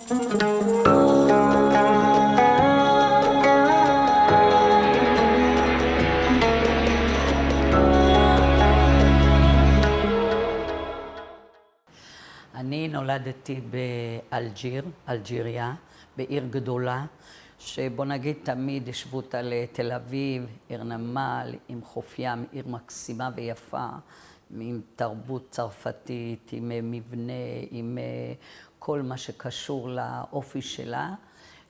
אני נולדתי באלג'יר, אלג'יריה, בעיר גדולה, שבוא נגיד תמיד השוו אותה לתל אביב, עיר נמל, עם חוף ים, עיר מקסימה ויפה, עם תרבות צרפתית, עם מבנה, עם כל מה שקשור לאופי שלה,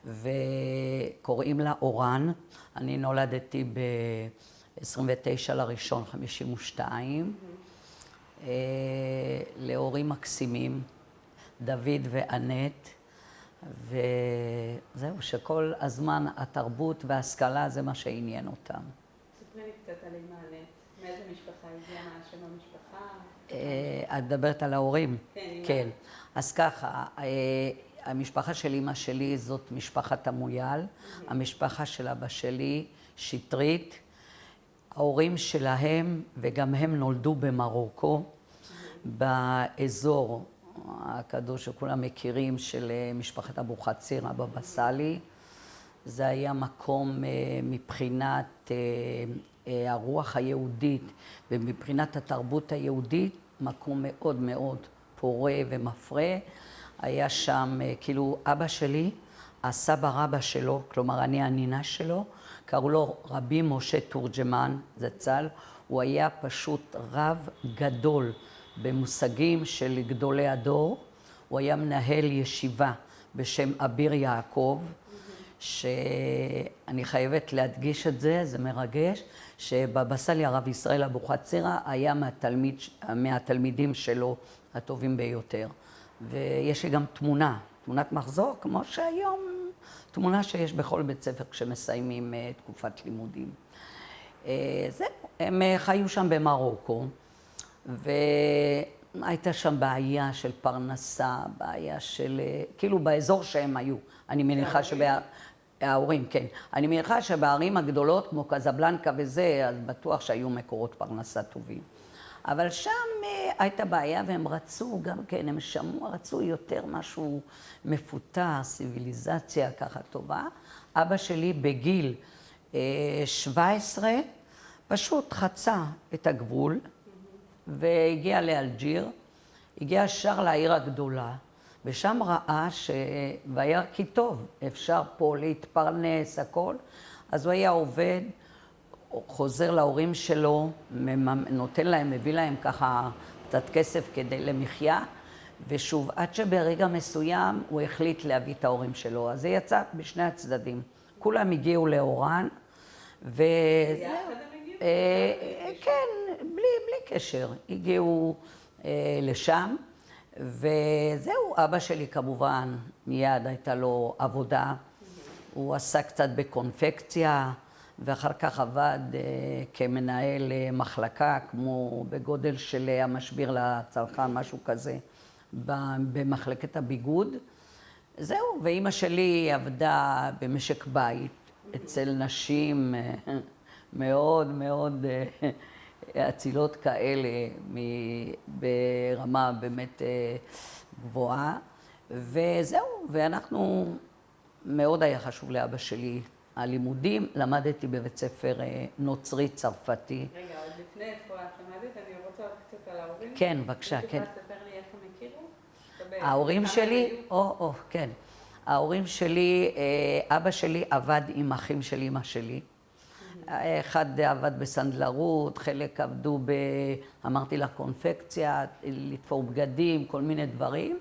וקוראים לה אורן. אני נולדתי ב-29 לראשון 52, להורים מקסימים, דוד ואנט, וזהו, שכל הזמן התרבות וההשכלה זה מה שעניין אותם. ספרי לי קצת על אמא אנט, מאיזה משפחה הגיעה, מה שם המשפחה? את מדברת על ההורים? כן, אמא. כן. אז ככה, המשפחה של אמא שלי זאת משפחת המויאל, המשפחה של אבא שלי, שטרית, ההורים שלהם, וגם הם נולדו במרוקו, באזור הקדוש שכולם מכירים של משפחת אבוחצירא בבא סאלי. זה היה מקום מבחינת הרוח היהודית ומבחינת התרבות היהודית, מקום מאוד מאוד פורה ומפרה. היה שם, כאילו אבא שלי, הסבא רבא שלו, כלומר אני הנינה שלו, קראו לו רבי משה תורג'מן, זצ"ל, הוא היה פשוט רב גדול במושגים של גדולי הדור. הוא היה מנהל ישיבה בשם אביר יעקב, שאני חייבת להדגיש את זה, זה מרגש, שבבא סאלי הרב ישראל אבוחצירא היה מהתלמידים שלו הטובים ביותר. ויש לי גם תמונת מחזור, כמו שהיום, תמונה שיש בכל בית ספר כשמסיימים תקופת לימודים. זהו, הם חיו שם במרוקו, והייתה שם בעיה של פרנסה, בעיה של, כאילו באזור שהם היו. אני מניחה ההורים, כן. אני מניחה שבערים הגדולות, כמו קזבלנקה וזה, אז בטוח שהיו מקורות פרנסה טובים. אבל שם הייתה בעיה, והם רצו גם כן, הם שמעו, רצו יותר משהו מפותח, סיביליזציה ככה טובה. אבא שלי בגיל 17 פשוט חצה את הגבול, והגיע לאלג'יר, הגיע ישר לעיר הגדולה, ושם ראה והיה כי טוב, אפשר פה להתפרנס, הכל. אז הוא היה עובד, חוזר להורים שלו, נותן להם, מביא להם ככה קצת כסף כדי למחיה, ושוב, עד שברגע מסוים הוא החליט להביא את ההורים שלו. אז זה יצא בשני הצדדים. כולם הגיעו לאורן, ביחד הם הגיעו? כן, בלי קשר. הגיעו לשם, וזהו, אבא שלי כמובן, מיד הייתה לו עבודה. הוא עשה קצת בקונפקציה, ואחר כך עבד כמנהל מחלקה, כמו בגודל של המשביר לצרכן, משהו כזה, במחלקת הביגוד. זהו, ואימא שלי עבדה במשק בית, אצל נשים מאוד מאוד אצילות כאלה, ברמה באמת גבוהה. וזהו, ואנחנו, מאוד היה חשוב לאבא שלי הלימודים, למדתי בבית ספר נוצרי צרפתי. רגע, עוד לפני איפה את למדת, אני רוצה עוד קצת על ההורים. כן, בבקשה, כן. את יכולה לספר לי איך הם הכירו? ההורים שלי, כן. ההורים שלי, אבא שלי עבד עם אחים של אמא שלי. אחד עבד בסנדלרות, חלק עבדו אמרתי לה, קונפקציה, לתפור בגדים, כל מיני דברים.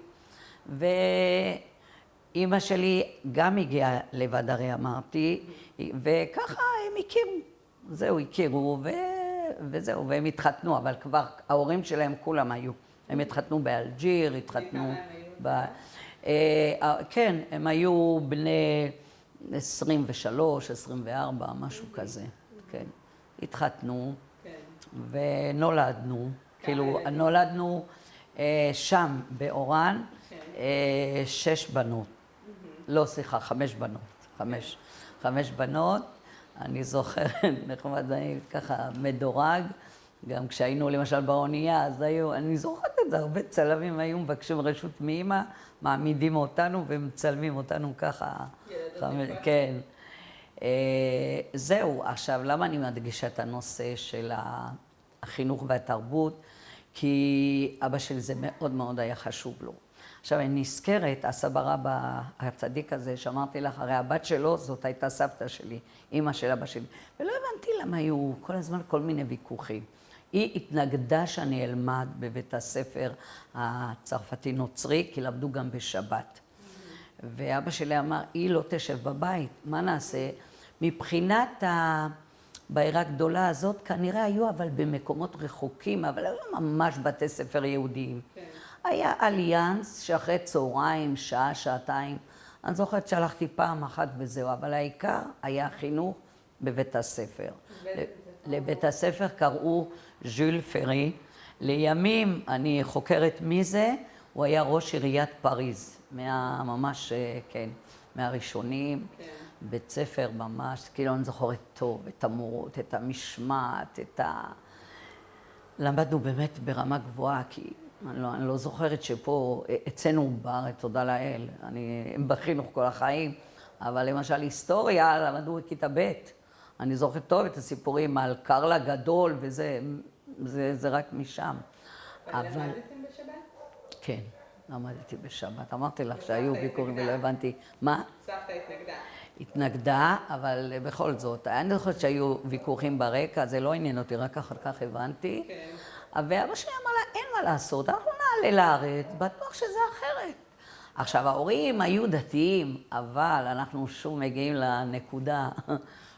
ואמא שלי גם הגיעה לבד, הרי אמרתי, וככה הם הכירו. זהו, הכירו, וזהו, והם התחתנו, אבל כבר ההורים שלהם כולם היו. הם התחתנו באלג'יר, התחתנו כן, הם היו בני 23, 24, משהו כזה, כן. התחתנו ונולדנו, כאילו נולדנו שם באורן, 6 בנות. לא, סליחה, 5 בנות. 5 בנות, אני זוכרת, נחמד, אני ככה מדורג, גם כשהיינו למשל באונייה, אז היו, אני זוכרת את זה, הרבה צלמים היו מבקשים רשות מאמא, מעמידים אותנו ומצלמים אותנו ככה. כן. זהו, עכשיו, למה אני מדגישה את הנושא של החינוך והתרבות? כי אבא שלי זה מאוד מאוד היה חשוב לו. עכשיו, אני נזכרת, הסבא רבא הצדיק הזה, שאמרתי לך, הרי הבת שלו, זאת הייתה סבתא שלי, אימא של אבא שלי. ולא הבנתי למה היו כל הזמן כל מיני ויכוחים. היא התנגדה שאני אלמד בבית הספר הצרפתי-נוצרי, כי למדו גם בשבת. ואבא שלי אמר, היא לא תשב בבית, מה נעשה? מבחינת הבעירה הגדולה הזאת, כנראה היו אבל במקומות רחוקים, אבל היו ממש בתי ספר יהודיים. כן. היה אליאנס שאחרי צהריים, שעה, שעתיים. אני זוכרת שהלכתי פעם אחת וזהו, אבל העיקר היה חינוך בבית הספר. לבית הספר קראו ז'ול פרי. לימים, אני חוקרת מי זה, הוא היה ראש עיריית פריז, ממש, כן, מהראשונים. כן. בית ספר ממש, כאילו אני זוכרת טוב, את המורות, את המשמעת, למדנו באמת ברמה גבוהה, כי אני לא זוכרת שפה, אצלנו בארץ, תודה לאל, אני בחינוך כל החיים, אבל למשל היסטוריה, למדו בכיתה ב'. אני זוכרת טוב את הסיפורים על קרל הגדול, וזה זה רק משם. אבל למדתם בשבת? כן, למדתי בשבת. אמרתי לך שהיו ויכוחים ולא הבנתי. מה? סבתא התנגדה. התנגדה, אבל בכל זאת, אני זוכרת שהיו ויכוחים ברקע, זה לא עניין אותי, רק אחר כך הבנתי. כן. ואבא שלי אמר לה, אין מה לעשות, אנחנו נעלה לארץ, בטוח שזה אחרת. עכשיו, ההורים היו דתיים, אבל אנחנו שוב מגיעים לנקודה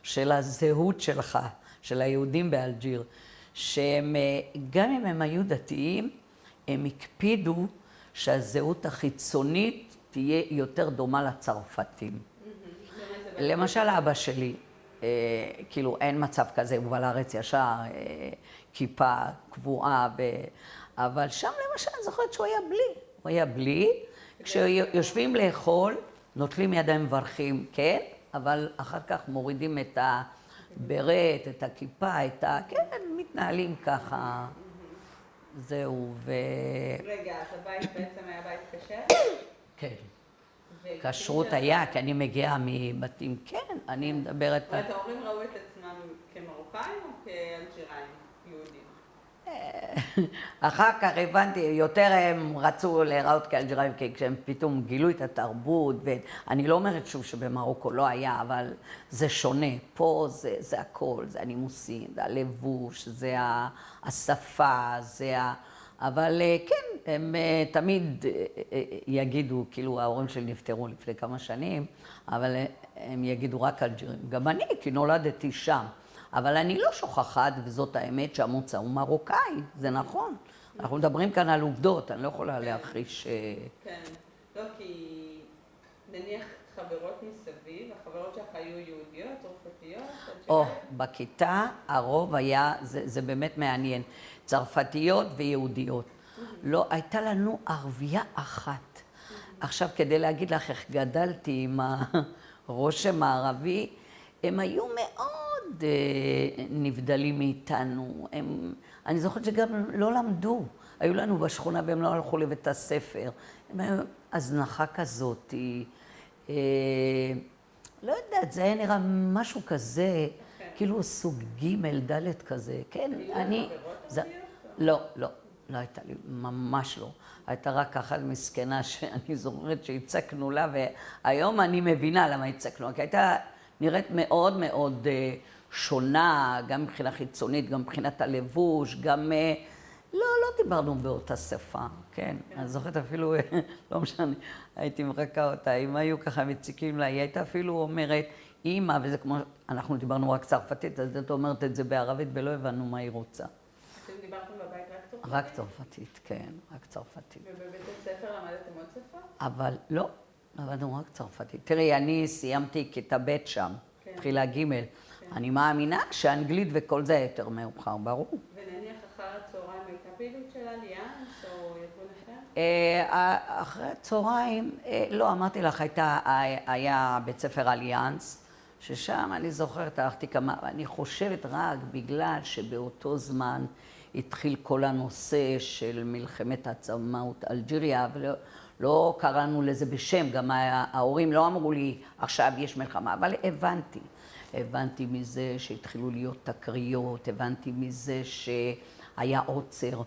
של הזהות שלך, של היהודים באלג'יר, שהם, גם אם הם היו דתיים, הם הקפידו שהזהות החיצונית תהיה יותר דומה לצרפתים. למשל, אבא שלי, כאילו אין מצב כזה, הוא בא לארץ ישר, כיפה קבועה, אבל שם למשל אני זוכרת שהוא היה בלי. הוא היה בלי, כשיושבים לאכול, נוטלים ידיים מברכים, כן, אבל אחר כך מורידים את הברט, את הכיפה, כן, מתנהלים ככה. זהו, רגע, אז הבית בעצם היה בית כשר? כן. כשרות היה, כי אני מגיעה מבתים, כן, אני מדברת... אבל ההורים ראו את עצמם כמרוקאים או כאלג'יראים יהודים? אחר כך הבנתי, יותר הם רצו להיראות כאלג'יראים, כי כשהם פתאום גילו את התרבות, ואני לא אומרת שוב שבמרוקו לא היה, אבל זה שונה. פה זה הכל, זה הנימוסים, זה הלבוש, זה השפה, אבל כן, הם תמיד יגידו, כאילו ההורים שלי נפטרו לפני כמה שנים, אבל הם יגידו רק אלג'ירים. גם אני, כי נולדתי שם. אבל אני לא שוכחת, וזאת האמת, שהמוצא הוא מרוקאי, זה נכון. אנחנו מדברים כאן על עובדות, אני לא יכולה להכחיש... כן, לא, כי נניח חברות מסביב, החברות שלך היו יהודיות, צרפתיות? בכיתה הרוב היה, זה באמת מעניין, צרפתיות ויהודיות. לא, הייתה לנו ערבייה אחת. עכשיו, כדי להגיד לך איך גדלתי עם הרושם הערבי, הם היו מאוד נבדלים מאיתנו. אני זוכרת שגם לא למדו. היו לנו בשכונה והם לא הלכו לבית הספר. הם היו הזנחה כזאת. לא יודעת, זה היה נראה משהו כזה, כאילו סוג ג' ד' כזה. כן, אני... לא, לא, לא הייתה לי, ממש לא. הייתה רק אחת מסכנה שאני זוכרת שהצקנו לה, והיום אני מבינה למה הצקנו, כי הייתה נראית מאוד מאוד שונה, גם מבחינה חיצונית, גם מבחינת הלבוש, גם... לא דיברנו באותה שפה, כן. אני זוכרת אפילו, לא משנה, הייתי מחכה אותה, אם היו ככה מציקים לה, היא הייתה אפילו אומרת, אמא, וזה כמו, אנחנו דיברנו רק צרפתית, אז את אומרת את זה בערבית ולא הבנו מה היא רוצה. אתם דיברתם בבית רק צרפתית? רק צרפתית, כן, רק צרפתית. ובבית הספר למדתם עוד שפה? אבל לא, למדנו רק צרפתית. תראי, אני סיימתי כיתה ב' שם, תחילה ג', אני מאמינה שאנגלית וכל זה יותר מאוחר, ברור. ונניח אחר הצהריים הייתה פעילות של אליאנס או ארגון אחר? אחרי הצהריים, לא, אמרתי לך, היה בית ספר אליאנס, ששם אני זוכרת, הלכתי כמה, אני חושבת רק בגלל שבאותו זמן התחיל כל הנושא של מלחמת העצמאות אלג'יריה, ולא קראנו לזה בשם, גם ההורים לא אמרו לי, עכשיו יש מלחמה, אבל הבנתי מזה שהתחילו להיות תקריות, הבנתי מזה שהיה עוצר,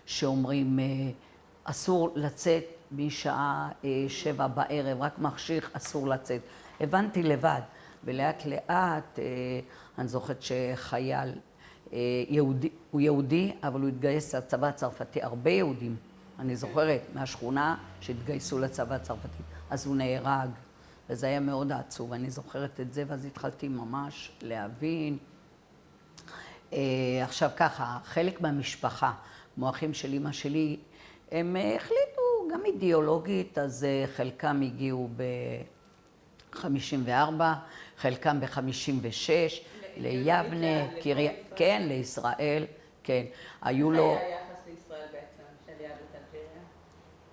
שאומרים, אסור לצאת משעה 7 בערב, רק מחשיך, אסור לצאת. הבנתי לבד, ולאט לאט, אני זוכרת שחייל יהודי, הוא יהודי, אבל הוא התגייס לצבא הצרפתי, הרבה יהודים, אני זוכרת, מהשכונה שהתגייסו לצבא הצרפתי, אז הוא נהרג, וזה היה מאוד עצוב, אני זוכרת את זה, ואז התחלתי ממש להבין. עכשיו ככה, חלק מהמשפחה, כמו אחים של אמא שלי, הם החליטו גם אידיאולוגית, אז חלקם הגיעו ב-54, חלקם ב-56, ליבנה, כן, לישראל, כן. היו לו... איך היה היחס לישראל בעצם, של יהדות אלג'יריה?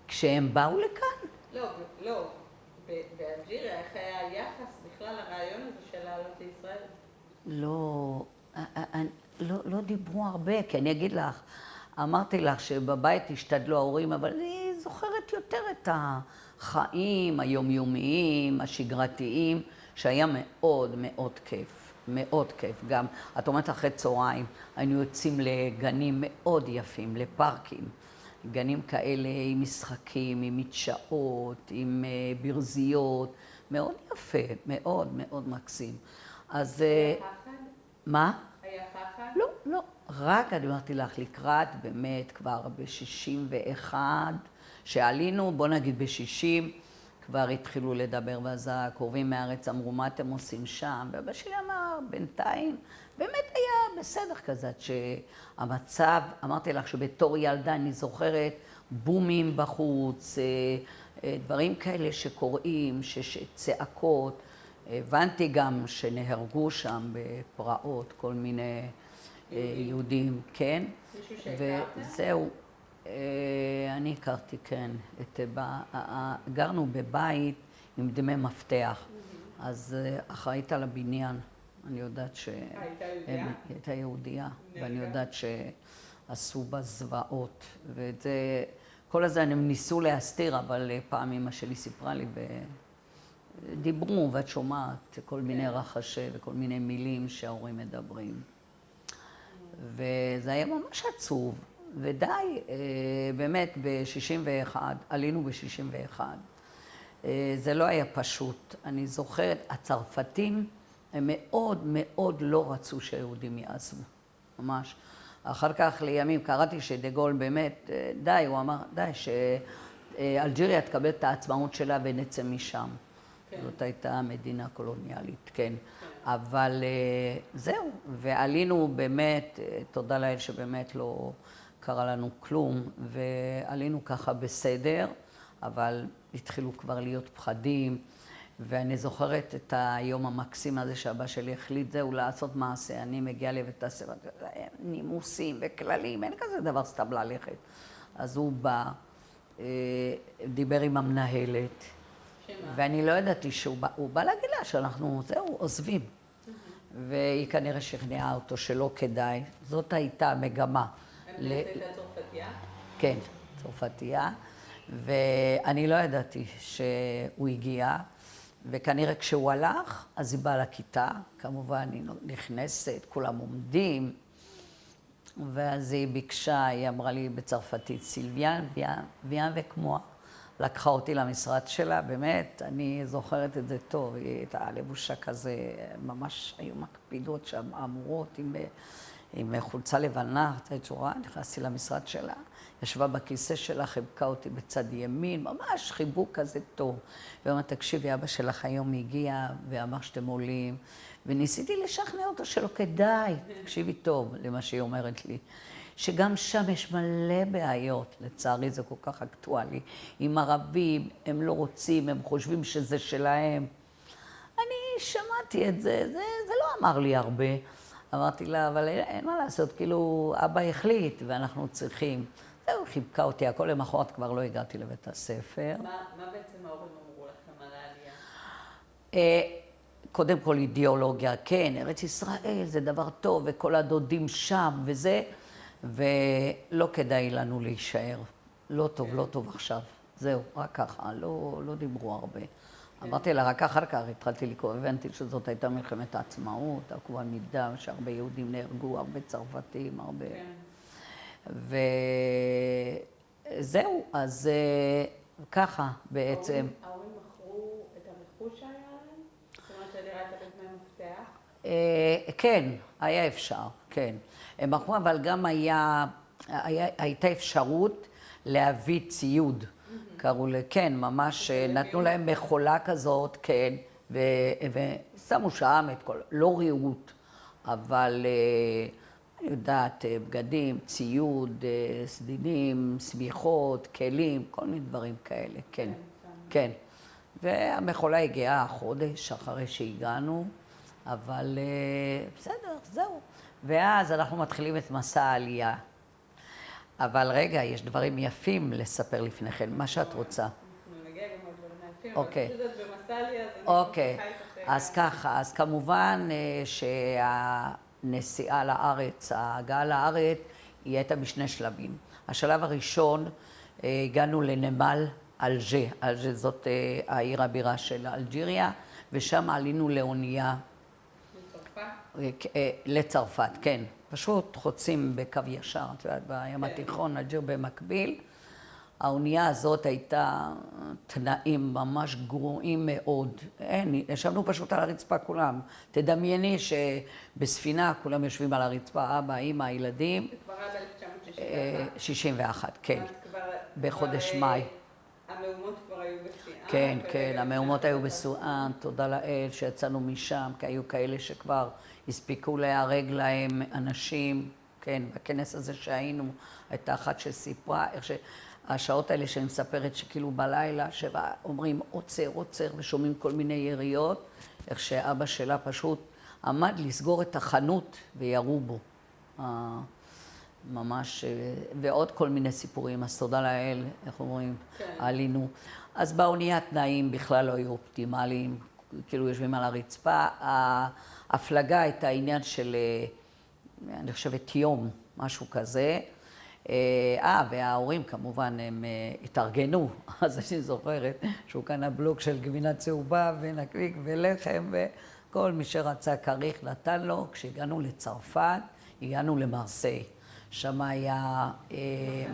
כשהם באו לכאן? לא. באלג'יריה, איך היה היחס בכלל הרעיון הזה של לעלות לישראל? לא דיברו הרבה, כי אני אגיד לך, אמרתי לך שבבית השתדלו ההורים, אבל אני זוכרת יותר את החיים היומיומיים, השגרתיים, שהיה מאוד מאוד כיף, מאוד כיף. גם, את אומרת אחרי צהריים, היינו יוצאים לגנים מאוד יפים, לפארקים. גנים כאלה עם משחקים, עם מדשאות, עם ברזיות, מאוד יפה, מאוד מאוד מקסים. אז... היה פחד? מה? היה פחד? לא. רק אני אמרתי לך לקראת, באמת, כבר ב-61, שעלינו, בוא נגיד ב-60, כבר התחילו לדבר, ואז הקרובים מהארץ אמרו, מה אתם עושים שם? ואבא שלי אמר, בינתיים, באמת היה בסדר כזה, שהמצב, אמרתי לך שבתור ילדה אני זוכרת בומים בחוץ, דברים כאלה שקוראים, צעקות, הבנתי גם שנהרגו שם בפרעות, כל מיני יהודים, כן? מישהו שהכרתם? וזהו, אני הכרתי, כן. גרנו בבית עם דמי מפתח, אז אחראית על הבניין. אני יודעת הייתה יהודייה, ואני יודעת שעשו בה זוועות. ואת זה, כל הזה הם ניסו להסתיר, אבל פעם אמא שלי סיפרה לי ודיברו, ואת שומעת כל מיני רחשי וכל מיני מילים שההורים מדברים. וזה היה ממש עצוב, ודי, באמת ב-61, עלינו ב-61. זה לא היה פשוט. אני זוכרת, הצרפתים הם מאוד מאוד לא רצו שהיהודים יעזבו, ממש. אחר כך לימים קראתי שדגול באמת, די, הוא אמר, די, שאלג'יריה תקבל את העצמאות שלה ונצא משם. כן. זאת הייתה מדינה קולוניאלית, כן. אבל זהו, ועלינו באמת, תודה לאל שבאמת לא קרה לנו כלום, ועלינו ככה בסדר, אבל התחילו כבר להיות פחדים, ואני זוכרת את היום המקסים הזה שהאבא שלי החליט, זהו, לעשות מעשה, אני מגיעה לבית הספר, נימוסים וכללים, אין כזה דבר סתם ללכת. אז הוא בא, דיבר עם המנהלת, ואני לא ידעתי שהוא בא להגיד לה שאנחנו, זהו, עוזבים. והיא כנראה שכנעה אותו שלא כדאי. זאת הייתה המגמה. המנהלת הייתה צרפתייה? כן, צרפתייה. ואני לא ידעתי שהוא הגיע, וכנראה כשהוא הלך, אז היא באה לכיתה, כמובן היא נכנסת, כולם עומדים, ואז היא ביקשה, היא אמרה לי בצרפתית, סילביאן, ויאן וכמוה. לקחה אותי למשרד שלה, באמת, אני זוכרת את זה טוב, היא הייתה לבושה כזה, ממש היו מקפידות שם, אמורות, עם חולצה לבנה, צורה, נכנסתי למשרד שלה, ישבה בכיסא שלה, חיבקה אותי בצד ימין, ממש חיבוק כזה טוב. ואמרה, תקשיבי, אבא שלך היום הגיע ואמר שאתם עולים, וניסיתי לשכנע אותו שלא כדאי, תקשיבי טוב למה שהיא אומרת לי. שגם שם יש מלא בעיות, לצערי זה כל כך אקטואלי. עם ערבים, הם לא רוצים, הם חושבים שזה שלהם. אני שמעתי את זה, זה לא אמר לי הרבה. אמרתי לה, אבל אין מה לעשות, כאילו אבא החליט ואנחנו צריכים. זהו, חיבקה אותי, הכל למחרת כבר לא הגעתי לבית הספר. מה בעצם ההורים אמרו לכם על העלייה? קודם כל אידיאולוגיה, כן, ארץ ישראל זה דבר טוב, וכל הדודים שם וזה, ולא כדאי לנו להישאר. לא טוב, לא טוב עכשיו. זהו, רק ככה, לא דיברו הרבה. אמרתי לה, רק אחר כך התחלתי לקרוא, הבנתי שזאת הייתה מלחמת העצמאות, עקובה מדם, שהרבה יהודים נהרגו, הרבה צרפתים, הרבה... וזהו, אז ככה בעצם. ההורים מכרו את הרכוש שהיה להם? זאת אומרת שדירה הייתה בדמי מפתח? כן, היה אפשר, כן. הם מכרו, אבל גם הייתה אפשרות להביא ציוד. קראו לי, כן, ממש נתנו להם מכולה כזאת, כן, ושמו שם את כל, לא ריהוט, אבל אני יודעת, בגדים, ציוד, סדינים, סמיכות, כלים, כל מיני דברים כאלה, כן, כן. והמכולה הגיעה חודש אחרי שהגענו, אבל בסדר, זהו. ואז אנחנו מתחילים את מסע העלייה. אבל רגע, יש דברים יפים לספר לפני כן, מה שאת רוצה. אנחנו נגיע גם עוד דברים יפים, אוקיי. אבל פשוט במסע עלייה, אז אני אוקיי, איתך. אז ככה, אז כמובן שהנסיעה לארץ, ההגעה לארץ, היא הייתה בשני שלבים. השלב הראשון, הגענו לנמל אלג'ה, אלג'ה זאת העיר הבירה של אלג'יריה, ושם עלינו לאונייה. לצרפת? לצרפת, כן. פשוט חוצים בקו ישר, את יודעת, בים התיכון, אלג'יר במקביל. האונייה הזאת הייתה תנאים ממש גרועים מאוד. ישבנו פשוט על הרצפה כולם. תדמייני שבספינה כולם יושבים על הרצפה, אבא, אמא, הילדים. זה כבר היה ב-1961? 61, כן. בחודש מאי. המהומות כבר היו בשיאן? כן, כן, המהומות היו בשיאן, תודה לאל שיצאנו משם, כי היו כאלה שכבר הספיקו להיהרג להם אנשים, כן, בכנס הזה שהיינו, הייתה אחת שסיפרה, איך שהשעות האלה שאני מספרת שכאילו בלילה, שאומרים עוצר, עוצר, ושומעים כל מיני יריות, איך שאבא שלה פשוט עמד לסגור את החנות וירו בו. ממש, ועוד כל מיני סיפורים, אז תודה לאל, איך אומרים, עלינו. אז באונייה תנאים בכלל לא היו אופטימליים, כאילו יושבים על הרצפה. ההפלגה הייתה עניין של, אני חושבת, יום, משהו כזה. וההורים כמובן הם התארגנו, אז אני זוכרת שהוא קנה בלוק של גבינה צהובה ונקניק ולחם וכל מי שרצה כריך נתן לו. כשהגענו לצרפת, הגענו למרסיי. שם היה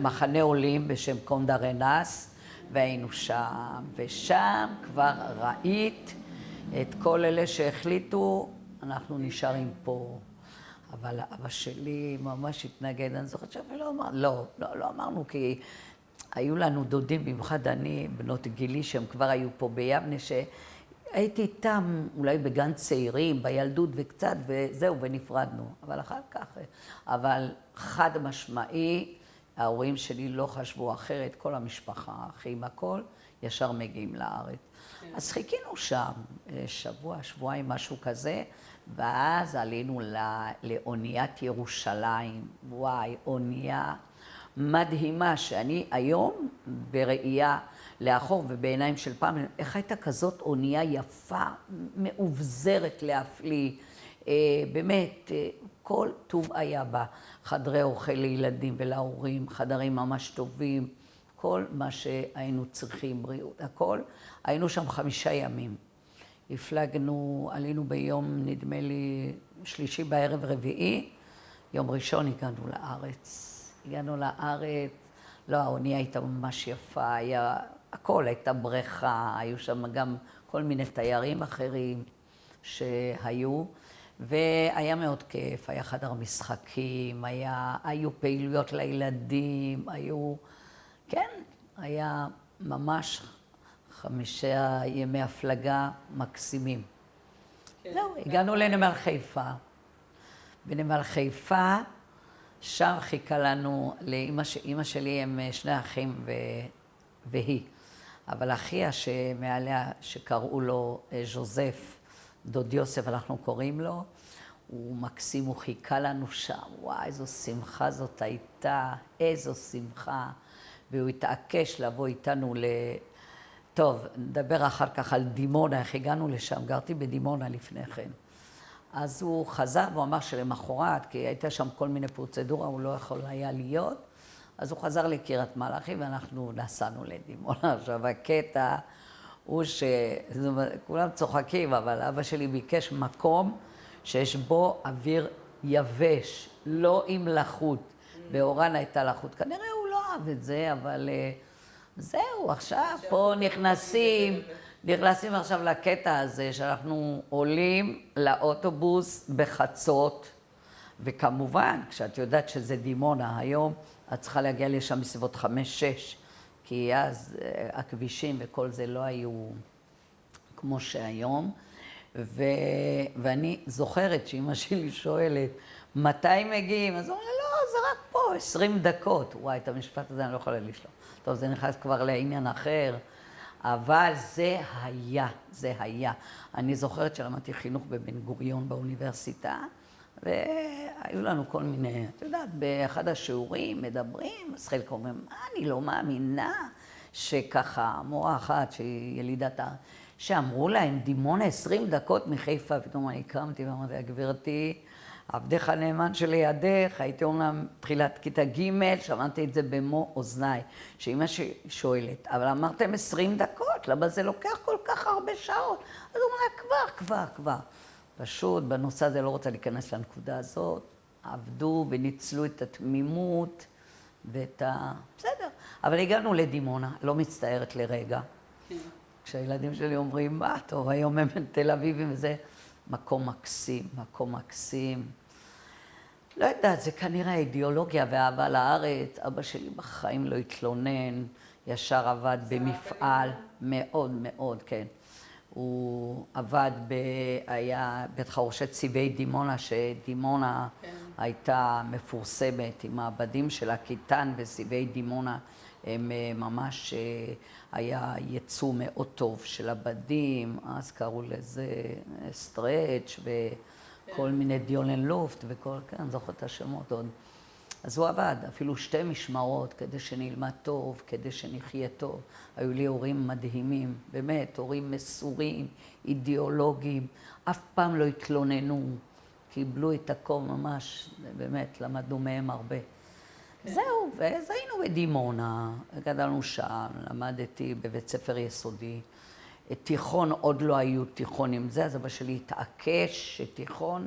מחנה עולים בשם קונדה רנס, והיינו שם, ושם כבר ראית את כל אלה שהחליטו, אנחנו נשארים פה. אבל אבא שלי ממש התנגד, אני זוכרת שאפילו לא אמרנו, כי היו לנו דודים, במיוחד אני, בנות גילי, שהם כבר היו פה ביבנה, שהייתי איתם אולי בגן צעירים, בילדות וקצת, וזהו, ונפרדנו. אבל אחר כך, אבל חד משמעי, ההורים שלי לא חשבו אחרת, כל המשפחה, אחים, הכל, ישר מגיעים לארץ. אז חיכינו שם שבוע, שבועיים, משהו כזה, ואז עלינו לאוניית ירושלים. וואי, אונייה מדהימה, שאני היום בראייה לאחור ובעיניים של פעם, איך הייתה כזאת אונייה יפה, מאובזרת להפליא, באמת, כל טוב היה בה, חדרי אוכל לילדים ולהורים, חדרים ממש טובים, כל מה שהיינו צריכים, בריאות, הכל. היינו שם 5 ימים. הפלגנו, עלינו ביום, נדמה לי, שלישי בערב רביעי, יום ראשון הגענו לארץ. הגענו לארץ, לא, האונייה הייתה ממש יפה, היה, הכל, הייתה בריכה, היו שם גם כל מיני תיירים אחרים שהיו, והיה מאוד כיף, היה חדר משחקים, היו פעילויות לילדים, היו, כן, היה ממש 5 ימי הפלגה מקסימים. זהו, הגענו לנמל חיפה. בנמל חיפה, שם חיכה לנו, לאמא שלי הם 2 אחים והיא. אבל אחיה שמעליה, שקראו לו ז'וזף, דוד יוסף, אנחנו קוראים לו, הוא מקסים, הוא חיכה לנו שם. וואי, איזו שמחה זאת הייתה, איזו שמחה. והוא התעקש לבוא איתנו טוב, נדבר אחר כך על דימונה, איך הגענו לשם, גרתי בדימונה לפני כן. אז הוא חזר והוא אמר שלמחרת, כי הייתה שם כל מיני פרוצדורה, הוא לא יכול היה להיות, אז הוא חזר לקריית מלאכי ואנחנו נסענו לדימונה. עכשיו, הקטע הוא כולם צוחקים, אבל אבא שלי ביקש מקום שיש בו אוויר יבש, לא עם לחות. באורן הייתה לחות. כנראה הוא לא אהב את זה, אבל זהו, עכשיו פה נכנסים עכשיו לקטע הזה, שאנחנו עולים לאוטובוס בחצות, וכמובן, כשאת יודעת שזה דימונה היום, את צריכה להגיע לשם בסביבות 5-6, כי אז הכבישים וכל זה לא היו כמו שהיום. ואני זוכרת שאמא שלי שואלת, מתי מגיעים? אז הוא אומר, לא, זה רק פה, 20 דקות. וואי, את המשפט הזה אני לא יכולה לשלוח. טוב, זה נכנס כבר לעניין אחר, אבל זה היה. אני זוכרת שלמדתי חינוך בבן גוריון באוניברסיטה, והיו לנו כל מיני, את יודעת, באחד השיעורים מדברים, אז חלק אומרים, אני לא מאמינה שככה, מורה אחת שהיא ילידת שאמרו להם, דימונה 20 דקות מחיפה, פתאום אני קמתי ואמרתי, גברתי, עבדך הנאמן שלידך, הייתי אומנם תחילת כיתה ג', שמעתי את זה במו אוזניי, שאמא שואלת, אבל אמרתם 20 דקות, למה זה לוקח כל כך הרבה שעות? אז הוא אומר, כבר. פשוט, בנושא הזה לא רוצה להיכנס לנקודה הזאת, עבדו וניצלו את התמימות ואת בסדר, אבל הגענו לדימונה, לא מצטערת לרגע. כשהילדים שלי אומרים, מה טוב, היום הם תל אביבים וזה, מקום מקסים. לא יודעת, זה כנראה אידיאולוגיה ואהבה לארץ. אבא שלי בחיים לא התלונן, ישר עבד במפעל, מאוד, כן. הוא עבד היה בית חרושת צבעי דימונה, שדימונה הייתה מפורסמת עם העבדים של הקיטן וצבעי דימונה. הם ממש, היה ייצוא מאוד טוב של הבדים, אז קראו לזה סטרץ' וכל מיני דיולן לופט וכל, כן, זוכר את השמות עוד. אז הוא עבד, אפילו 2 משמרות כדי שנלמד טוב, כדי שנחיה טוב. היו לי הורים מדהימים, באמת, הורים מסורים, אידיאולוגיים, אף פעם לא התלוננו, קיבלו את הכל ממש, באמת, למדנו מהם הרבה. זהו, ואז היינו בדימונה, גדלנו שם, למדתי בבית ספר יסודי. תיכון, עוד לא היו תיכונים זה, אז אבא שלי התעקש שתיכון,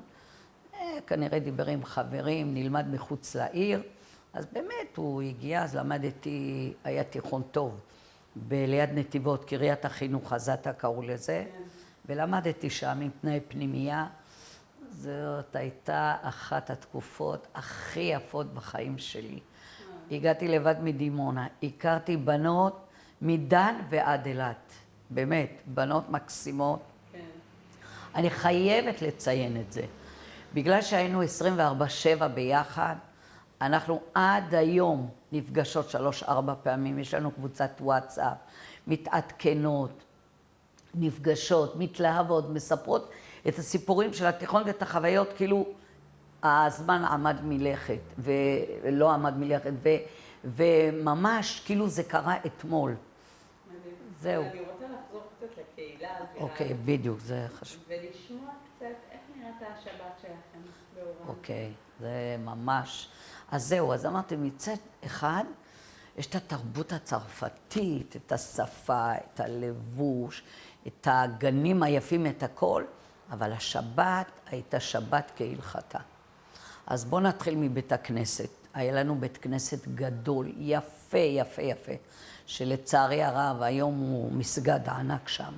כנראה דיבר עם חברים, נלמד מחוץ לעיר. אז באמת הוא הגיע, אז למדתי, היה תיכון טוב, ליד נתיבות, קריית החינוך הזתה קראו לזה, ולמדתי שם עם תנאי פנימייה. זאת הייתה אחת התקופות הכי יפות בחיים שלי. הגעתי לבד מדימונה, הכרתי בנות מדן ועד אילת, באמת, בנות מקסימות. אני חייבת לציין את זה. בגלל שהיינו 24/7 ביחד, אנחנו עד היום נפגשות 3-4 פעמים, יש לנו קבוצת וואטסאפ, מתעדכנות, נפגשות, מתלהבות, מספרות את הסיפורים של התיכון ואת החוויות, כאילו הזמן עמד מלכת ולא עמד מלכת, וממש כאילו זה קרה אתמול. זהו. אני רוצה לחזור קצת לקהילה. אוקיי, בדיוק, זה חשוב. ולשמוע קצת איך נראית השבת שלכם באורן. אוקיי, זה ממש. אז זהו, אז אמרתי, מצד אחד, יש את התרבות הצרפתית, את השפה, את הלבוש, את הגנים היפים, את הכל, אבל השבת הייתה שבת כהלכתה. אז בואו נתחיל מבית הכנסת. היה לנו בית כנסת גדול, יפה, שלצערי הרב, היום הוא מסגד ענק שם,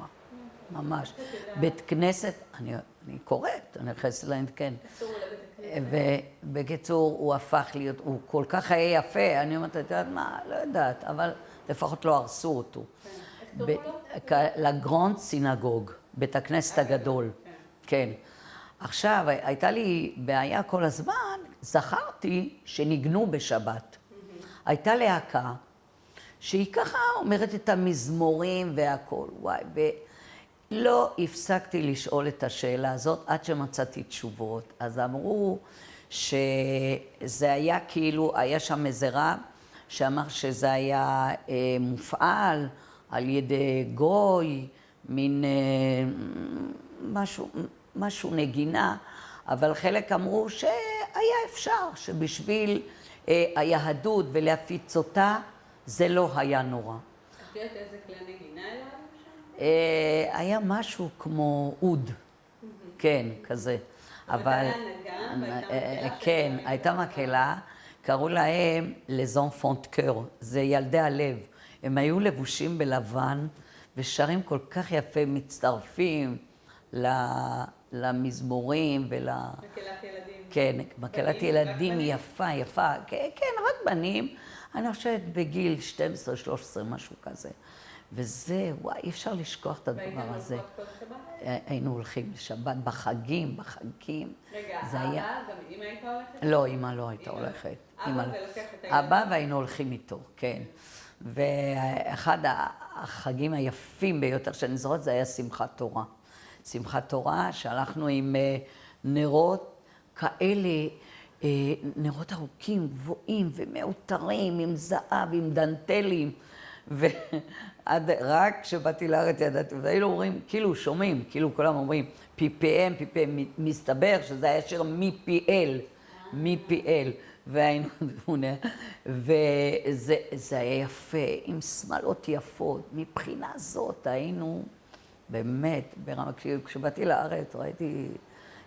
ממש. בית כנסת, אני קוראת, אני נכנסת להם, כן. ובקיצור, הוא הפך להיות, הוא כל כך היה יפה, אני אומרת, את יודעת מה, לא יודעת, אבל לפחות לא הרסו אותו. לגרנד סינגוג, בית הכנסת הגדול, כן. עכשיו, הייתה לי בעיה כל הזמן, זכרתי שניגנו בשבת. הייתה להקה, שהיא ככה אומרת את המזמורים והכל, וואי, ולא הפסקתי לשאול את השאלה הזאת עד שמצאתי תשובות. אז אמרו שזה היה כאילו, היה שם איזה רב שאמר שזה היה מופעל על ידי גוי, מין משהו נגינה, אבל חלק אמרו שהיה אפשר, שבשביל היהדות ולהפיץ אותה, זה לא היה נורא. את יודעת איזה כלי נגינה היה שם? היה משהו כמו אוד, כן, כזה. אבל... הייתה נגן והייתה מקהלה. כן, הייתה מקהלה, קראו להם les enfants de cœur, זה ילדי הלב. הם היו לבושים בלבן ושרים כל כך יפה, מצטרפים למזמורים מקהלת ילדים. כן, מקהלת ילדים יפה, יפה. כן, רק בנים. אני חושבת בגיל 12-13, משהו כזה. וזה, וואי, אי אפשר לשכוח את הדבר הזה. והייתם הולכות כל שבת? היינו הולכים לשבת בחגים. רגע, זה היה... אבא, גם אמא הייתה הולכת? לא, אמא לא הייתה הולכת. אבא אמא לא. ולוקח את הילדים? אבא והיינו הולכים איתו, כן. ואחד החגים היפים ביותר שאני זוכרת זה היה שמחת תורה. שמחת תורה שהלכנו עם נרות כאלה, נרות ארוכים, גבוהים ומאותרים, עם זהב, עם דנטלים. ועד רק כשבאתי לארץ ידעתי, והיינו אומרים, כאילו שומעים, כאילו כולם אומרים, פיפיהם, מסתבר שזה היה שיר מפי-אל, והיינו, וזה היה יפה, עם שמלות יפות, מבחינה זאת היינו באמת, ברמה, כשבאתי לארץ ראיתי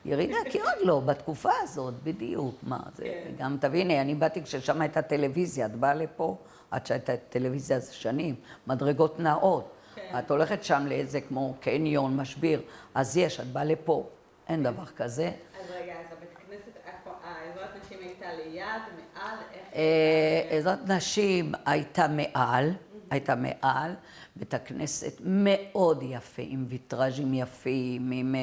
ירידה, כי עוד לא, בתקופה הזאת, בדיוק, מה זה, גם תביני, אני באתי כששם הייתה טלוויזיה, את באה לפה, עד שהייתה טלוויזיה זה שנים, מדרגות נאות, את הולכת שם לאיזה כמו קניון, משביר, אז יש, את באה לפה, אין דבר כזה. אז רגע, אז הבית כנסת, העזרת נשים הייתה ליד, מעל, איך? עזרת נשים הייתה מעל, בית הכנסת מאוד יפה, עם ויטראז'ים יפים, עם...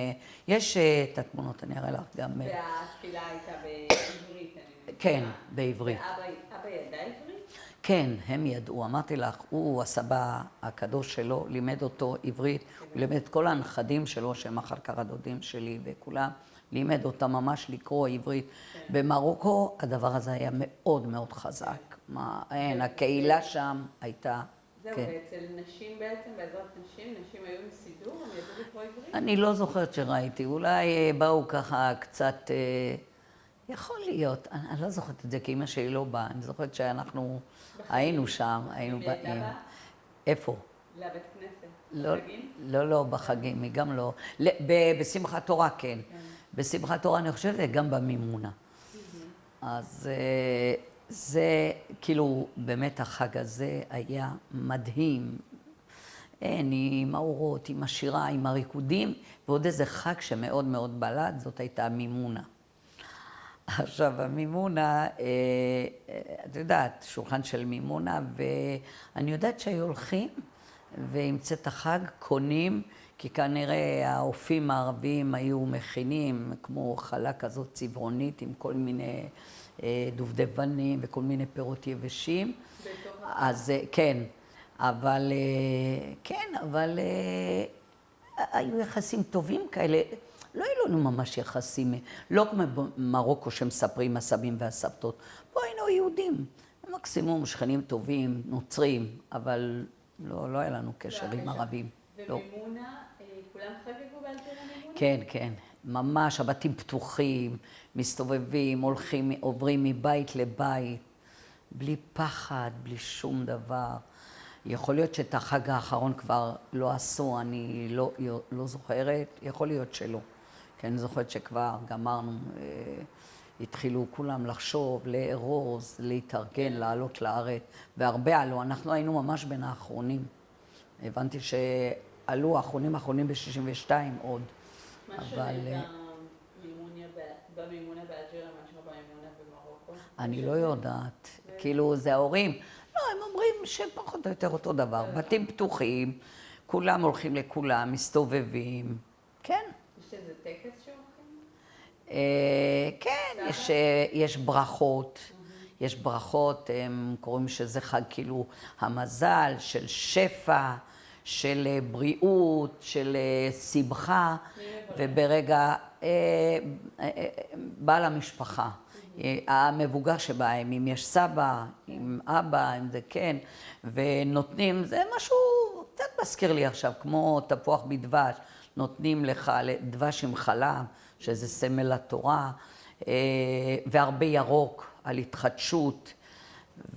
יש את התמונות, אני אראה לך גם... והתפילה הייתה בעברית, אני מבינה. כן, בעברית. ואבא ידע עברית? כן, הם ידעו, אמרתי לך, הוא, הסבא הקדוש שלו, לימד אותו עברית, הוא לימד את כל הנכדים שלו, שהם אחר כך הדודים שלי וכולם, לימד אותם ממש לקרוא עברית. במרוקו הדבר הזה היה מאוד מאוד חזק. אין, הקהילה שם הייתה... זהו, ואצל נשים בעצם, בעזרת נשים היו עם סידור, הם ידעו לקרוא עברית? אני לא זוכרת שראיתי, אולי באו ככה קצת... יכול להיות, אני לא זוכרת את זה, כי אמא שלי לא באה, אני זוכרת שאנחנו היינו שם, היינו באים. איפה? לבית כנסת. בחגים? לא, בחגים, היא גם לא. בשמחת תורה, כן. בשמחת תורה, אני חושבת, גם במימונה. אז זה, כאילו, באמת החג הזה היה מדהים. עם האורות, עם השירה, עם הריקודים, ועוד איזה חג שמאוד מאוד בלט, זאת הייתה המימונה. עכשיו, המימונה, את יודעת, שולחן של מימונה, ואני יודעת שהיו הולכים, ועם צאת החג קונים, כי כנראה האופים הערביים היו מכינים, כמו חלה כזאת צבעונית, עם כל מיני דובדבנים וכל מיני פירות יבשים. אז כן, אבל היו יחסים טובים כאלה. לא היו לנו ממש יחסים, לא כמו במרוקו שמספרים הסבים והסבתות. פה היינו יהודים, מקסימום שכנים טובים, נוצרים, אבל לא היה לנו קשר עם ערבים. ומימונה, כולם חגגו באלתר המימונה? כן, כן, ממש, הבתים פתוחים, מסתובבים, הולכים, עוברים מבית לבית, בלי פחד, בלי שום דבר. יכול להיות שאת החג האחרון כבר לא עשו, אני לא זוכרת, יכול להיות שלא. כי אני זוכרת שכבר גמרנו, התחילו כולם לחשוב, לארוז, להתארגן, לעלות לארץ, והרבה עלו, אנחנו היינו ממש בין האחרונים. הבנתי שעלו האחרונים ב-62 עוד. מה שונה במימונה באלג'יריה מאשר במימונה במרוקו? אני לא יודעת, כאילו זה ההורים. לא, הם אומרים שפחות או יותר אותו דבר, בתים פתוחים, כולם הולכים לכולם, מסתובבים, כן. יש איזה טקס שהולכים? כן, יש ברכות. יש ברכות, הם קוראים שזה חג כאילו המזל, של שפע, של בריאות, של שמחה, וברגע בעל המשפחה. המבוגר שבהם, אם יש סבא, עם אבא, אם זה כן, ונותנים, זה משהו מזכיר לי עכשיו, כמו תפוח בדבש, נותנים לך דבש עם חלב, שזה סמל לתורה, והרבה ירוק על התחדשות,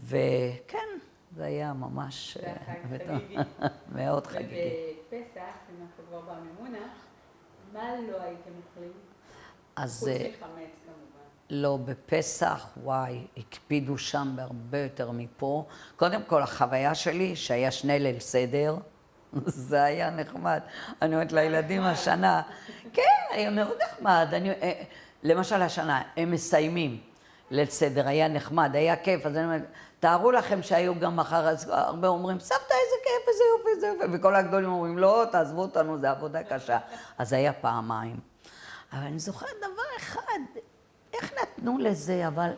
וכן, זה היה ממש... זה החג חגיגי. מאוד חגיגי. ובפסח, אם אנחנו כבר במימונה, מה לא הייתם אוכלים? אז... חוץ מחמץ כמובן. לא, בפסח, וואי, הקפידו שם בהרבה יותר מפה. קודם כל, החוויה שלי, שהיה 2 ליל סדר, זה היה נחמד. אני אומרת לילדים השנה, כן, היה מאוד נחמד. למשל השנה, הם מסיימים ליל סדר, היה נחמד, היה כיף. אז אני אומרת, תארו לכם שהיו גם מחר, אז הרבה אומרים, סבתא, איזה כיף, איזה יופי, איזה יופי. וכל הגדולים אומרים, לא, תעזבו אותנו, זה עבודה קשה. אז היה פעמיים. אבל אני זוכרת דבר אחד, איך נתנו לזה, אבל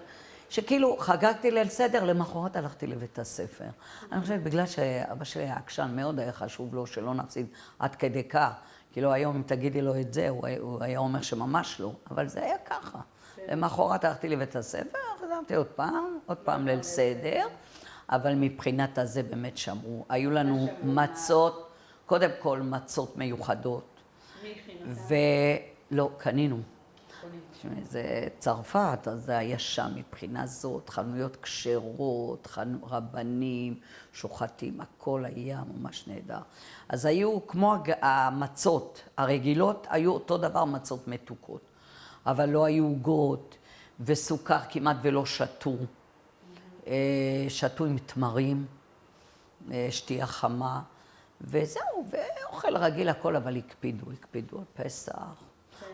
שכאילו חגגתי ליל סדר, למחרת הלכתי לבית הספר. אני חושבת, בגלל שאבא שלי היה עקשן, מאוד היה חשוב לו שלא נפסיד עד כדי כך. כאילו היום אם תגידי לו את זה, הוא היה אומר שממש לא, אבל זה היה ככה. למחרת הלכתי לבית הספר, חזרתי עוד פעם ליל סדר, אבל מבחינת הזה באמת שמרו. היו לנו מצות, קודם כל מצות מיוחדות. ולא, קנינו. זה צרפת, אז זה היה שם מבחינה זאת, חנויות כשרות, רבנים, שוחטים, הכל היה ממש נהדר. אז היו כמו המצות הרגילות, היו אותו דבר מצות מתוקות, אבל לא היו עוגות וסוכר כמעט ולא שתו. שתו עם תמרים, שתייה חמה, וזהו, ואוכל רגיל הכל, אבל הקפידו על פסח.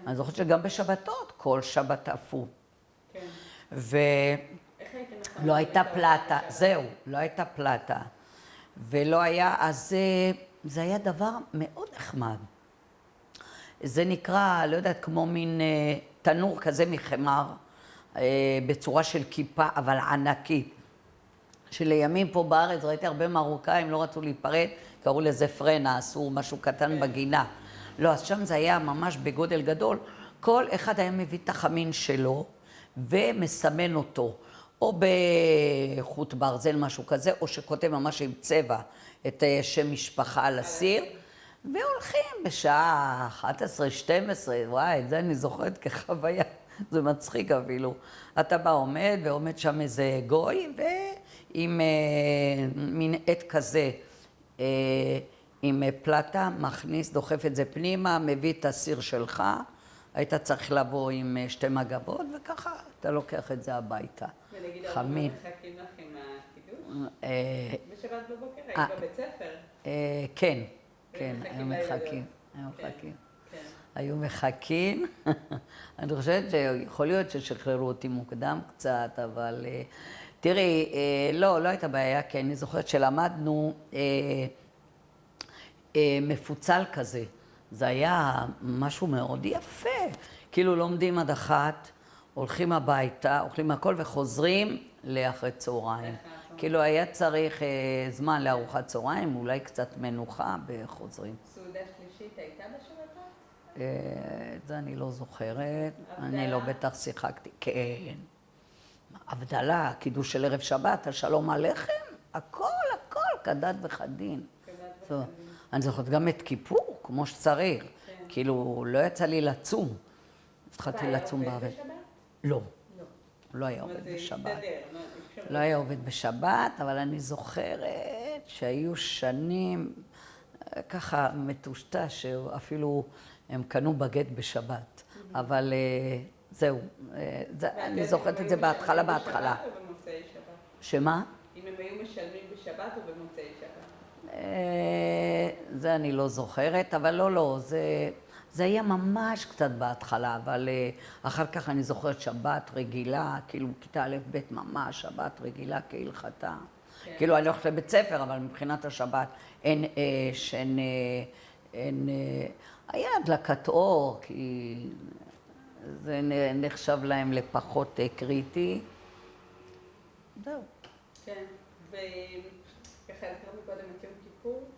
אני זוכרת שגם בשבתות, כל שבת עפו. כן. ולא הייתה פלטה, זהו, לא הייתה פלטה. ולא היה, אז זה היה דבר מאוד נחמד. זה נקרא, לא יודעת, כמו מין תנור כזה מחמר, בצורה של כיפה, אבל ענקית. שלימים פה בארץ ראיתי הרבה מרוקאים, לא רצו להיפרד, קראו לזה פרנה, עשו משהו קטן בגינה. לא, אז שם זה היה ממש בגודל גדול. כל אחד היה מביא את החמין שלו ומסמן אותו, או בחוט ברזל, משהו כזה, או שכותב ממש עם צבע את שם משפחה על הסיר, והולכים בשעה 11, 12, וואי, את זה אני זוכרת כחוויה, זה מצחיק אפילו. אתה בא ועומד שם איזה גוי, ועם מין עט כזה, עם פלטה, מכניס, דוחף את זה פנימה, מביא את הסיר שלך, היית צריך לבוא עם 2 מגבות, וככה אתה לוקח את זה הביתה. ונגיד, חמין. מחכים לך עם הקידוש? בשבת בבוקר, היית בבית ספר? כן, היו מחכים. היו מחכים. אני חושבת שיכול להיות ששחררו אותי מוקדם קצת, אבל תראי, לא הייתה בעיה, כי אני זוכרת שלמדנו מפוצל כזה. זה היה משהו מאוד יפה. כאילו לומדים עד 1, הולכים הביתה, אוכלים הכל וחוזרים לאחרי צהריים. כאילו היה צריך זמן לארוחת צהריים, אולי קצת מנוחה וחוזרים. סעודה שלישית הייתה בשבתות? את זה אני לא זוכרת. אני לא בטח שיחקתי. כן. הבדלה, קידוש של ערב שבת, השלום עליכם, הכל, כדת וכדין. אני זוכרת גם את כיפור, כמו שצריך. כאילו, לא יצא לי לצום. התחלתי לצום בארץ. היה עובד בשבת? לא. לא היה עובד בשבת. לא היה עובד בשבת, אבל אני זוכרת שהיו שנים ככה מטושטש, שאפילו הם קנו בגט בשבת. אבל זהו, אני זוכרת את זה בהתחלה. בשבת או במוצאי שבת? שמה? אם הם היו משלמים בשבת או במוצאי שבת? זה אני לא זוכרת, אבל לא, זה היה ממש קצת בהתחלה, אבל אחר כך אני זוכרת שבת רגילה, כאילו כיתה א' ב' ממש, שבת רגילה כהלכתה. כאילו אני הולכת לבית ספר, אבל מבחינת השבת אין אש, אין... היה הדלקת אור, כי זה נחשב להם לפחות קריטי. זהו. כן, וככה הזכרנו קודם את יום כיפור,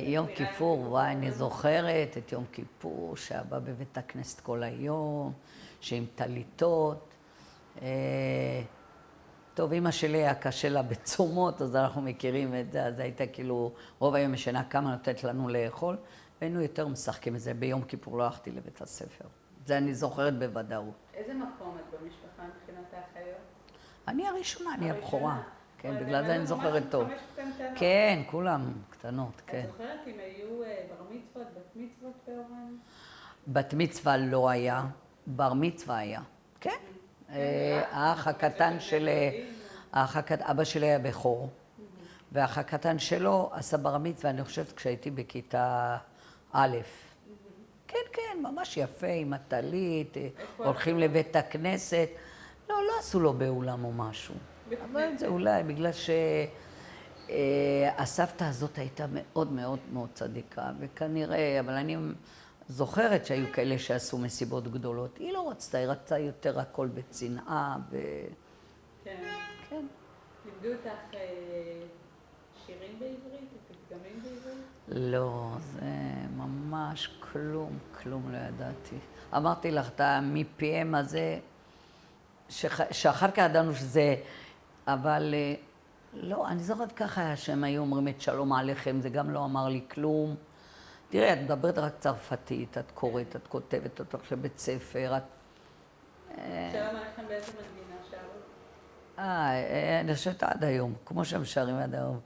יום כיפור, וואי, אני זוכרת את יום כיפור, שאבא בבית הכנסת כל היום, שעם טליתות. טוב, אמא שלי היה קשה לה בצומות, אז אנחנו מכירים את זה, אז הייתה כאילו, רוב היום ישנה כמה נותנת לנו לאכול, והיינו יותר משחקים את זה. ביום כיפור לא הלכתי לבית הספר. זה אני זוכרת בוודאות. איזה מקום את במשפחה מבחינת האחיות? אני הראשונה, אני הבכורה. כן, אבל בגלל זה אני זוכרת טוב. ממש קטנטנות. כן, כולם קטנות, כן. את זוכרת אם היו בר מצוות, בת מצוות בהורן? בת מצווה לא היה, בר מצווה היה. כן. האח הקטן של... אבא שלי היה בכור, והאח הקטן שלו עשה בר מצווה, אני חושבת כשהייתי בכיתה א'. כן, כן, ממש יפה, עם הטלית, הולכים לבית הכנסת. לא, לא עשו לו באולם או משהו. אבל זה אולי בגלל שהסבתא הזאת הייתה מאוד מאוד מאוד צדיקה, וכנראה, אבל אני זוכרת שהיו כאלה שעשו מסיבות גדולות. היא לא רצתה, היא רצתה יותר הכל בצנעה ו... כן. כן. לימדו אותך שירים בעברית, פתגמים בעברית? לא, זה ממש כלום, כלום לא ידעתי. אמרתי לך, אתה מפיהם הזה, שאחר כך ידענו שזה, אבל לא, אני זוכרת ככה שהם היו אומרים את שלום עליכם, זה גם לא אמר לי כלום. תראי, את מדברת רק צרפתית, את קוראת, את כותבת, את הולכת לבית ספר, את... שלום עליכם באיזה מנגינה שרו? אני חושבת עד היום, כמו שהם שרים עד היום.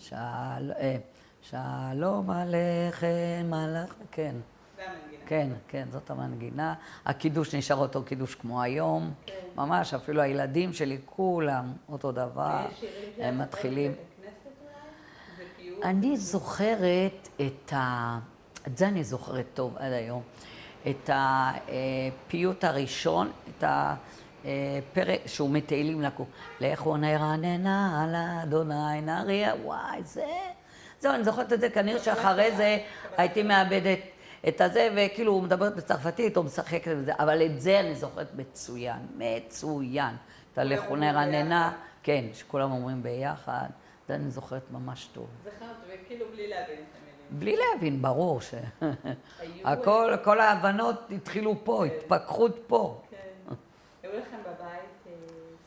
איזה? שלום עליכם, מלאך, כן. זה המנגינה. כן, כן, זאת המנגינה. הקידוש נשאר אותו קידוש כמו היום. כן. ממש, אפילו הילדים שלי, כולם אותו דבר. ויש שירים הם מתחילים. בבית הכנסת אולי? זה פיוט? אני זוכרת את זה אני זוכרת טוב עד היום. את הפיוט הראשון, את הפרק שהוא מתהילים לקום. לכו נרננה על אדוני נריע, וואי, זהו, אני זוכרת את זה, כנראה שאחרי זה הייתי מאבדת את הזה, וכאילו הוא מדברת בצרפתית, הוא משחק את זה, אבל את זה אני זוכרת מצוין, מצוין. את הלכו נרננה, כן, שכולם אומרים ביחד, זה אני זוכרת ממש טוב. זכרת, וכאילו בלי להבין את המילים. בלי להבין, ברור היו- כל ההבנות התחילו פה, התפכחות פה. כן. היו לכם בבית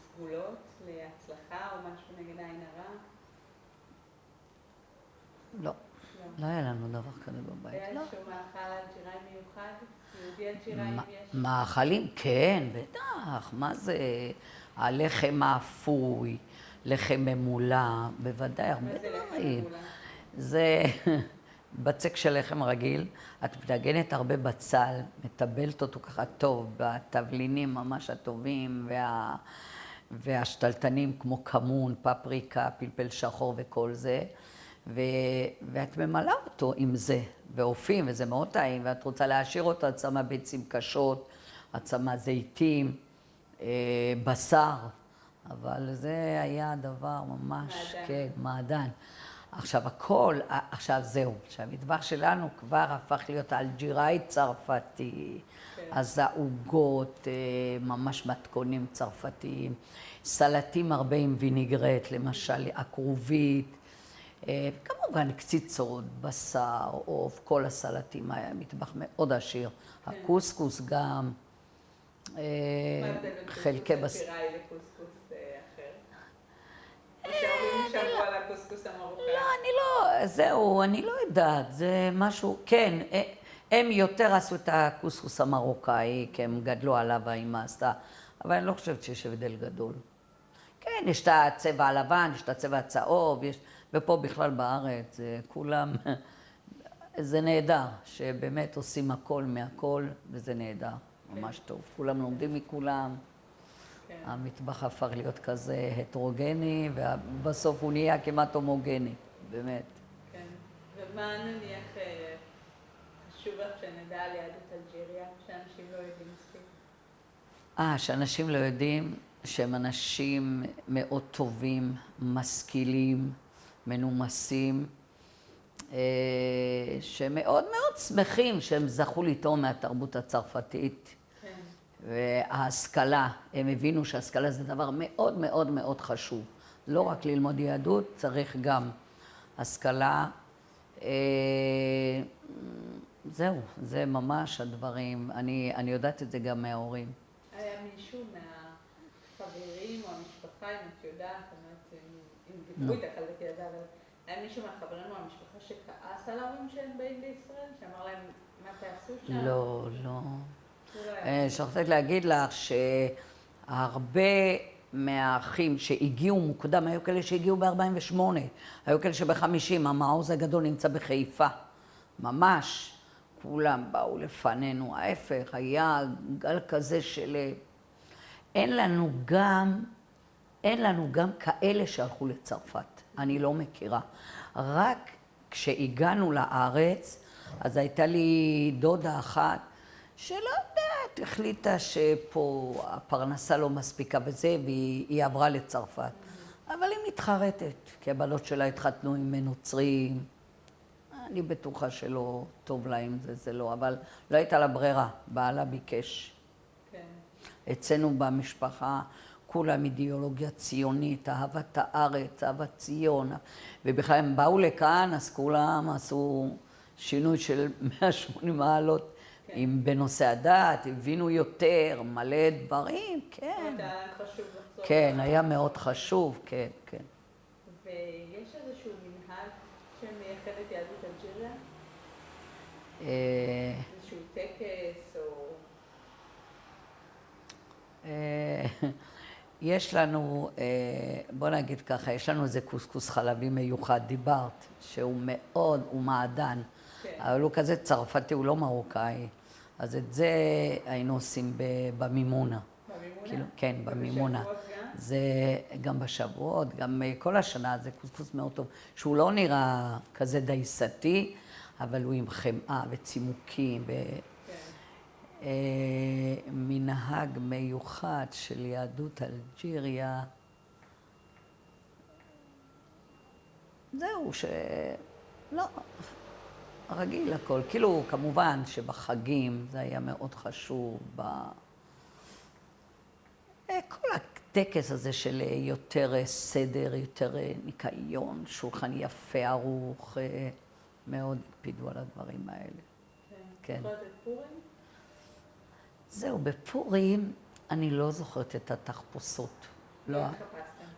סגולות להצלחה או משהו נגד עין הרע? לא, לא היה לנו דבר כזה בבית. היה לא. איזשהו מאכל אלג'יראי מיוחד? יהודי אלג'יראי אם יש? מאכלים, כן, בטח. מה זה? הלחם האפוי, לחם ממולא, בוודאי, הרבה מה זה לחם דברים. ממולא? זה בצק של לחם רגיל, את מנגנת הרבה בצל, מטבלת אותו ככה טוב, בתבלינים ממש הטובים, והשתלטנים כמו כמון, פפריקה, פלפל שחור וכל זה, ואת ממלאה אותו עם זה, ואופים, וזה מאוד טעים, ואת רוצה להעשיר אותו, את שמה ביצים קשות, את שמה זיתים, בשר, אבל זה היה דבר ממש, מעדן. כן, מעדן. עכשיו הכל, עכשיו זהו, שהמטבח שלנו כבר הפך להיות אלג'יראי צרפתי, כן. אז העוגות, ממש מתכונים צרפתיים, סלטים הרבה עם ויניגרט, למשל הכרובית, כמובן קציצות, בשר, עוף, כל הסלטים, היה מטבח מאוד עשיר, הקוסקוס גם, מה ההבדל בין חלקי קוסקוס בשר. אלג'יראי לקוסקוס אחר? או שההורים שמעו על הקוסקוס המרוקאי? לא, אני לא, זהו, אני לא יודעת, זה משהו, כן, הם יותר עשו את הקוסקוס המרוקאי, כי הם גדלו עליו, האמא עשתה, אבל אני לא חושבת שיש הבדל גדול. כן, יש את הצבע הלבן, יש את הצבע הצהוב, ופה בכלל בארץ, כולם, זה נהדר, שבאמת עושים הכל מהכל, וזה נהדר, ממש טוב. כולם לומדים מכולם, כן. המטבח הפך להיות כזה הטרוגני, ובסוף הוא נהיה כמעט הומוגני, באמת. כן. ומה נניח חשוב לך שנדע על יהדות אלג'יריה, שאנשים לא יודעים מספיק? שאנשים לא יודעים שהם אנשים מאוד טובים, משכילים, מנומסים, שמאוד מאוד שמחים שהם זכו לטעום מהתרבות הצרפתית. כן. וההשכלה, הם הבינו שההשכלה זה דבר מאוד מאוד מאוד חשוב. לא רק ללמוד יהדות, צריך גם השכלה. זהו, זה ממש הדברים. אני יודעת את זה גם מההורים. היה מישהו מהחברים או המשפחה במשפחה, אם את יודעת, אם דיברו איתך על זה, אבל היה מישהו מהחברים מהמשפחה שכעס על ההורים שהם באים לישראל? שאמר להם, מה תעשו שם? לא, לא. זה לא היה. שרציתי להגיד לך שהרבה מהאחים שהגיעו מוקדם, היו כאלה שהגיעו ב-48, היו כאלה שב-50, המעוז הגדול נמצא בחיפה. ממש, כולם באו לפנינו, ההפך, היה גל כזה של... אין לנו גם כאלה שהלכו לצרפת, אני לא מכירה. רק כשהגענו לארץ, אז הייתה לי דודה אחת, שלא יודעת, החליטה שפה הפרנסה לא מספיקה וזה, והיא עברה לצרפת. אבל היא מתחרטת, כי הבנות שלה התחתנו עם נוצרים. אני בטוחה שלא טוב לה עם זה לא, אבל לא הייתה לה ברירה, בעלה ביקש. כן. אצלנו במשפחה, כולם אידיאולוגיה ציונית, אהבת הארץ, אהבת ציון. ובכלל הם באו לכאן, אז כולם עשו שינוי של 180 מעלות. כן. אם בנושא הדת, הבינו יותר, מלא דברים, כן. היה חשוב לחזור. כן, היה מאוד חשוב, כן, כן. ויש איזשהו מנהג שמייחד את יהדות אלג'יריה? איזשהו טקס או... יש לנו, בוא נגיד ככה, יש לנו איזה קוסקוס חלבי מיוחד, דיברת, שהוא מאוד, הוא מעדן. כן. אבל הוא כזה צרפתי, הוא לא מרוקאי. אז את זה היינו עושים במימונה. במימונה? כאילו, כן, במימונה. ובשבועות גם? זה גם בשבועות, גם כל השנה, זה קוסקוס מאוד טוב. שהוא לא נראה כזה דייסתי, אבל הוא עם חמאה וצימוקים. כן. מנהג מיוחד של יהדות אלג'יריה. זהו, לא, רגיל הכל. כאילו, כמובן שבחגים זה היה מאוד חשוב. כל הטקס הזה של יותר סדר, יותר ניקיון, שולחן יפה, ערוך, מאוד הקפידו על הדברים האלה. כן. כן. זוכרת את פורים? זהו, בפורים אני לא זוכרת את התחפושות. לא התחפשתם.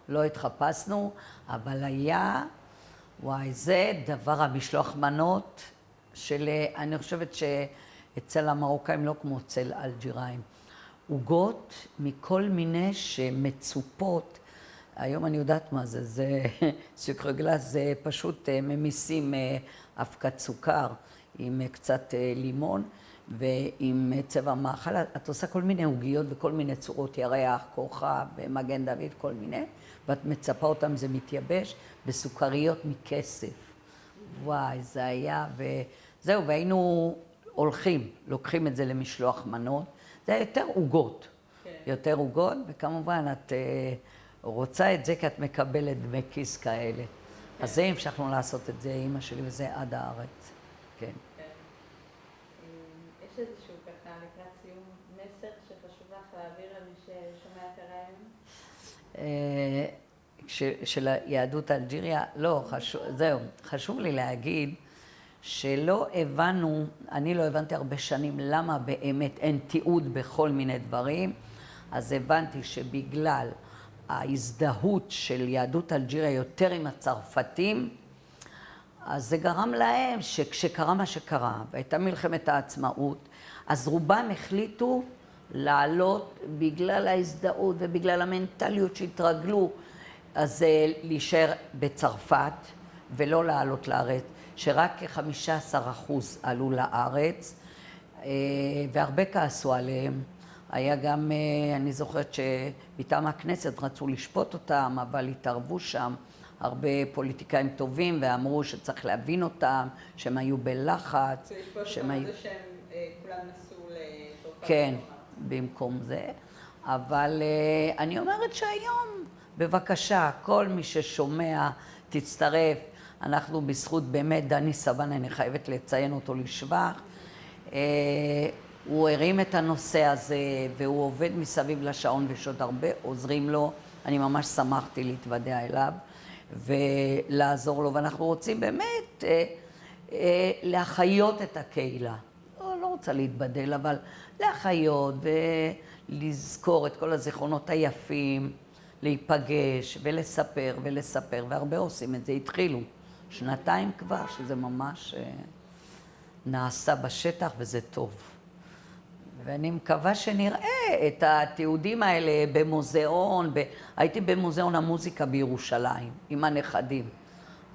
לא התחפשנו, אבל היה, וואי, זה דבר המשלוח מנות של, אני חושבת שאצל המרוקאים לא כמו אצל אלג'יראים. עוגות מכל מיני שמצופות, היום אני יודעת מה זה, זה סוכר גלס, זה פשוט ממיסים אבקת סוכר עם קצת לימון ועם צבע מאכל. את עושה כל מיני עוגיות וכל מיני צורות, ירח, כוכב, מגן דוד, כל מיני, ואת מצפה אותם, זה מתייבש, בסוכריות מכסף. וואי, זה היה, וזהו, והיינו הולכים, לוקחים את זה למשלוח מנות. זה היה יותר עוגות, כן. יותר עוגות, וכמובן את רוצה את זה כי את מקבלת דמי כיס כאלה. כן. אז זה המשכנו לעשות את זה, אמא שלי, וזה עד הארץ. כן. כן. יש איזשהו ככה לקראת סיום מסר שחשוב לך להעביר למי ששומע את הרעיון? של יהדות אלג'יריה, לא, זהו, חשוב לי להגיד שלא הבנו, אני לא הבנתי הרבה שנים למה באמת אין תיעוד בכל מיני דברים, אז הבנתי שבגלל ההזדהות של יהדות אלג'יריה יותר עם הצרפתים, אז זה גרם להם שכשקרה מה שקרה, והייתה מלחמת העצמאות, אז רובם החליטו לעלות בגלל ההזדהות ובגלל המנטליות שהתרגלו, אז להישאר בצרפת ולא לעלות לארץ, שרק כ-15% עלו לארץ, והרבה כעסו עליהם. היה גם, אני זוכרת שמטעם הכנסת רצו לשפוט אותם, אבל התערבו שם הרבה פוליטיקאים טובים, ואמרו שצריך להבין אותם, שהם היו בלחץ. לשפוט אותם זה שהם כולם נסעו לצרפת. כן, במקום זה. אבל אני אומרת שהיום, בבקשה, כל מי ששומע, תצטרף. אנחנו בזכות באמת דני סבן, אני חייבת לציין אותו לשבח. הוא הרים את הנושא הזה, והוא עובד מסביב לשעון, ויש עוד הרבה עוזרים לו. אני ממש שמחתי להתוודע אליו ולעזור לו, ואנחנו רוצים באמת להחיות את הקהילה. לא רוצה להתבדל, אבל להחיות ולזכור את כל הזיכרונות היפים, להיפגש ולספר ולספר, והרבה עושים את זה, התחילו. 2 כבר, שזה ממש נעשה בשטח וזה טוב. ואני מקווה שנראה את התיעודים האלה במוזיאון, הייתי במוזיאון המוזיקה בירושלים, עם הנכדים.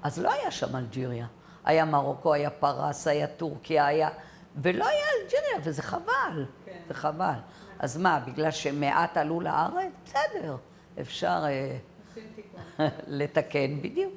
אז לא היה שם אלג'יריה. היה מרוקו, היה פרס, היה טורקיה, היה... ולא היה אלג'יריה, וזה חבל. כן. זה חבל. אז מה, בגלל שמעט עלו לארץ? בסדר, אפשר עושים תיקון. לתקן בדיוק.